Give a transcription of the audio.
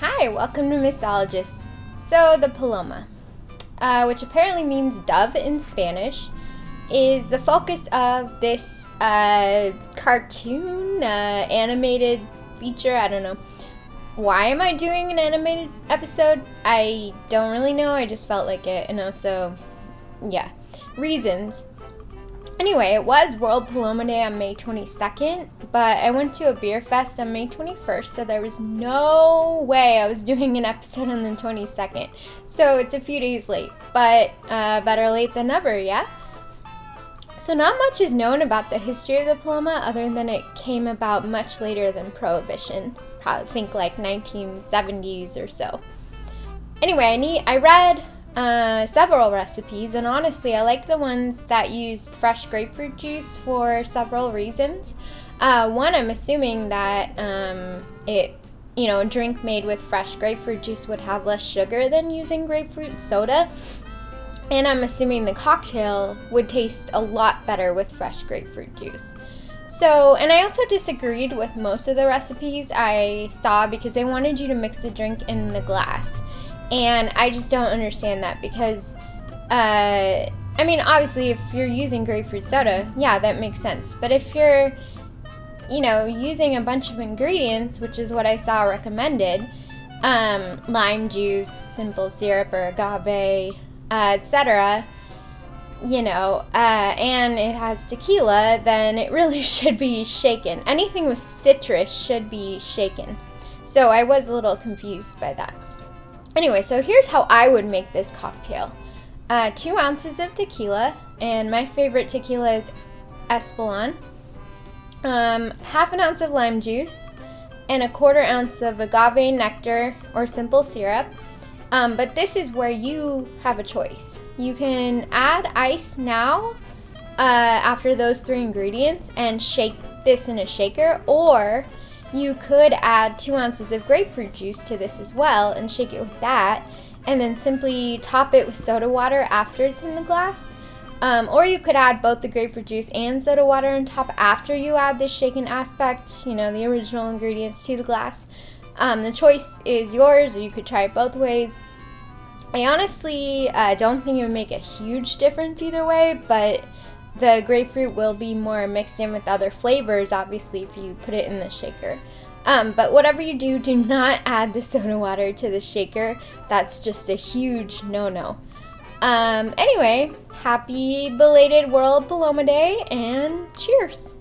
Hi, welcome to Missologist. So, the Paloma, which apparently means dove in Spanish, is the focus of this cartoon, animated feature. I don't know. Why am I doing an animated episode? I don't really know. I just felt like it, and also, yeah, reasons. Anyway, it was World Paloma Day on May 22nd, but I went to a beer fest on May 21st, so there was no way I was doing an episode on the 22nd. So it's a few days late, but better late than never, yeah? So not much is known about the history of the Paloma other than it came about much later than Prohibition. Probably think like 1970s or so. Anyway, I read several recipes, and honestly, I like the ones that used fresh grapefruit juice for several reasons. One, I'm assuming that a drink made with fresh grapefruit juice would have less sugar than using grapefruit soda. And I'm assuming the cocktail would taste a lot better with fresh grapefruit juice. So, and I also disagreed with most of the recipes I saw because they wanted you to mix the drink in the glass. And I just don't understand that because, obviously if you're using grapefruit soda, yeah, that makes sense. But if you're, using a bunch of ingredients, which is what I saw recommended, lime juice, simple syrup or agave, etc., and it has tequila, then it really should be shaken. Anything with citrus should be shaken. So I was a little confused by that. Anyway, so here's how I would make this cocktail. 2 ounces of tequila, and my favorite tequila is Espolon. Half an ounce of lime juice, and 1/4 ounce of agave nectar or simple syrup. But this is where you have a choice. You can add ice now after those 3 ingredients and shake this in a shaker, or you could add 2 ounces of grapefruit juice to this as well and shake it with that, and then simply top it with soda water after it's in the glass. Or you could add both the grapefruit juice and soda water on top after you add the shaken aspect, the original ingredients to the glass. The choice is yours, or you could try it both ways. I honestly don't think it would make a huge difference either way, but the grapefruit will be more mixed in with other flavors, obviously, if you put it in the shaker. But whatever you do, do not add the soda water to the shaker. That's just a huge no-no. Anyway, happy belated World Paloma Day, and cheers!